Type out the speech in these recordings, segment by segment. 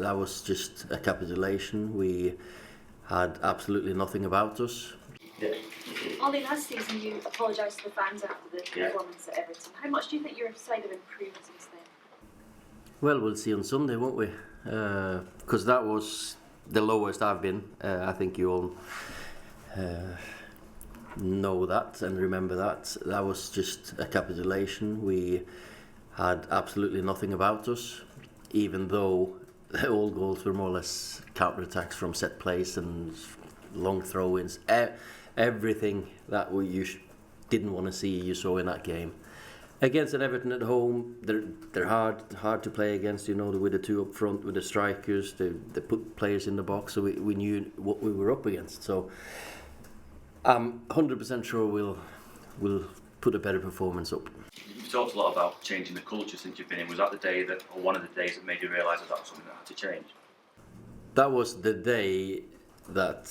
that was just a capitulation. We had absolutely nothing about us. Yeah. Ole, last season you apologised to the fans after the performance at Everton. How much do you think your side have improved since then? Well, we'll see on Sunday, won't we? Because that was the lowest I've been. I think you all know that and remember that. That was just a capitulation. We had absolutely nothing about us, even though all goals were more or less counter-attacks from set plays and long throw-ins. Everything that you didn't want to see, you saw in that game. Against an Everton at home, they're hard to play against. You know, with the two up front, with the strikers, they put players in the box, so we knew what we were up against. So I'm 100% sure we'll put a better performance up. You've talked a lot about changing the culture since you've been in. Was that the day that, or one of the days that made you realise that was something that had to change? That was the day that,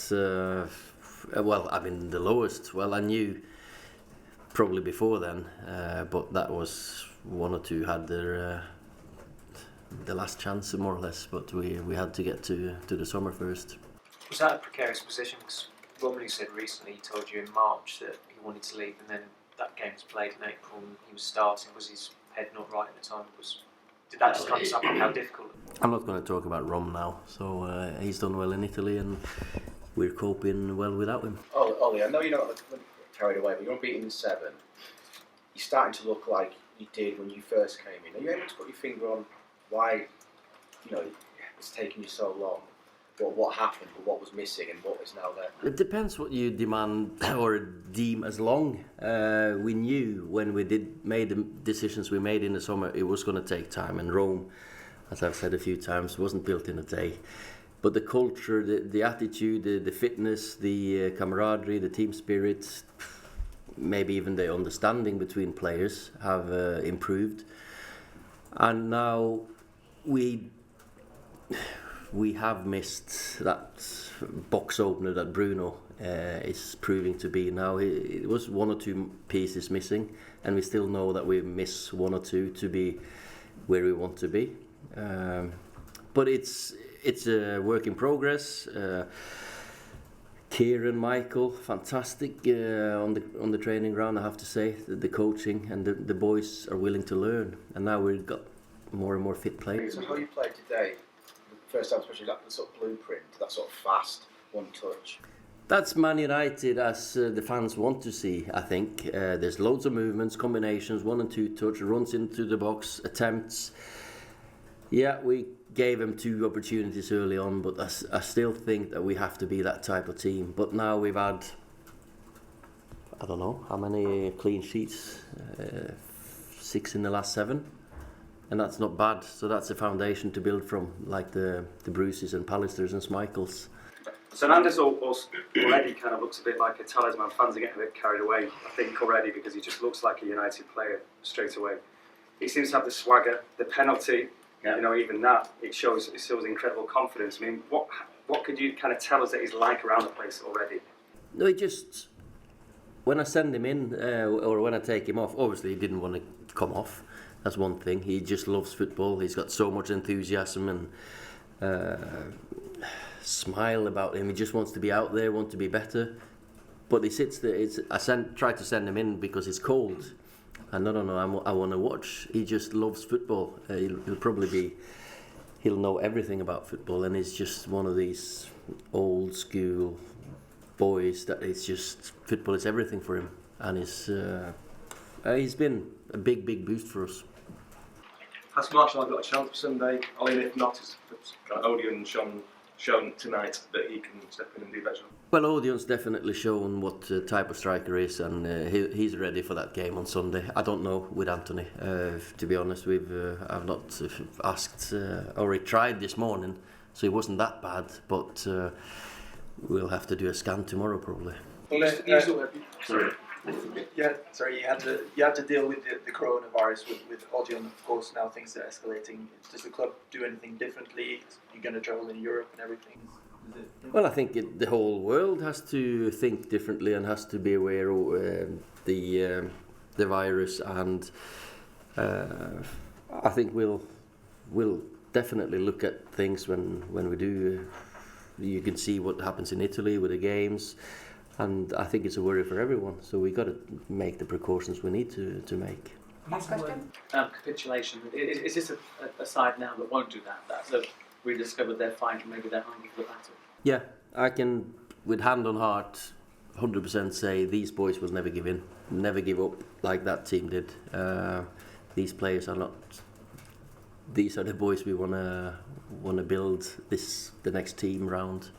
the lowest. Well, I knew probably before then, but that was one or two had their the last chance, more or less. But we had to get to the summer first. Was that a precarious position? Because Romelu said recently, he told you in March that he wanted to leave, and then that game was played in April and he was starting. Was his head not right at the time? Did that just kind of sum up how difficult? I'm not going to talk about Rom now. So he's done well in Italy and we're coping well without him. Ollie, I know you're not carried away, but you're unbeaten 7. You're starting to look like you did when you first came in. Are you able to put your finger on why, it's taken you so long? What happened, or what was missing, and what is now there? It depends what you demand or deem as long. We knew when we made the decisions we made in the summer, it was going to take time. And Rome, as I've said a few times, wasn't built in a day. But the culture, the attitude, the fitness, the camaraderie, the team spirit, maybe even the understanding between players have improved. And now we have missed that box opener that Bruno is proving to be now. It was one or two pieces missing, and we still know that we miss one or two to be where we want to be. But it's a work in progress. Kieran, Michael, fantastic on the training ground. I have to say, the coaching and the boys are willing to learn, and now we've got more and more fit players. So how you played today? First time, especially that sort of blueprint, that sort of fast one touch. That's Man United as the fans want to see, I think. There's loads of movements, combinations, 1 and 2 touch, runs into the box, attempts. Yeah, we gave them 2 opportunities early on, but I still think that we have to be that type of team. But now we've had, I don't know, how many clean sheets? 6 in the last 7. And that's not bad, so that's a foundation to build from, like the Bruces and Pallisters and Schmeichels. Fernandes already kind of looks a bit like a talisman. Fans are getting a bit carried away, I think, already, because he just looks like a United player straight away. He seems to have the swagger, the penalty, even that, it shows incredible confidence. I mean, what could you kind of tell us that he's like around the place already? No, he just, when I send him in, or when I take him off, obviously he didn't want to come off. That's one thing. He just loves football. He's got so much enthusiasm and smile about him. He just wants to be out there, wants to be better. But he sits there. Try to send him in because it's cold. And no, I want to watch. He just loves football. He'll know everything about football, and he's just one of these old school boys that it's just football is everything for him. And he's been a big boost for us. Has Marshall got a chance for Sunday? Only if not, has Odion shown tonight that he can step in and do better? Well, Odion's definitely shown what type of striker is, and he's ready for that game on Sunday. I don't know with Anthony, to be honest. I've not asked, or he tried this morning, so he wasn't that bad, but we'll have to do a scan tomorrow probably. Sorry. Yeah, sorry. You had to deal with the coronavirus with Odion. Of course, now things are escalating. Does the club do anything differently? You're going to travel in Europe and everything. Well, I think the whole world has to think differently and has to be aware of the virus, and I think we'll definitely look at things when we do. You can see what happens in Italy with the games, and I think it's a worry for everyone. So we got to make the precautions we need to make. Last question. Capitulation. Is this a side now that won't do that? That rediscovered their fight and maybe they're hungry for the battle? Yeah, I can, with hand on heart, 100% say these boys will never give in, never give up like that team did. These players are not. These are the boys we wanna build the next team around.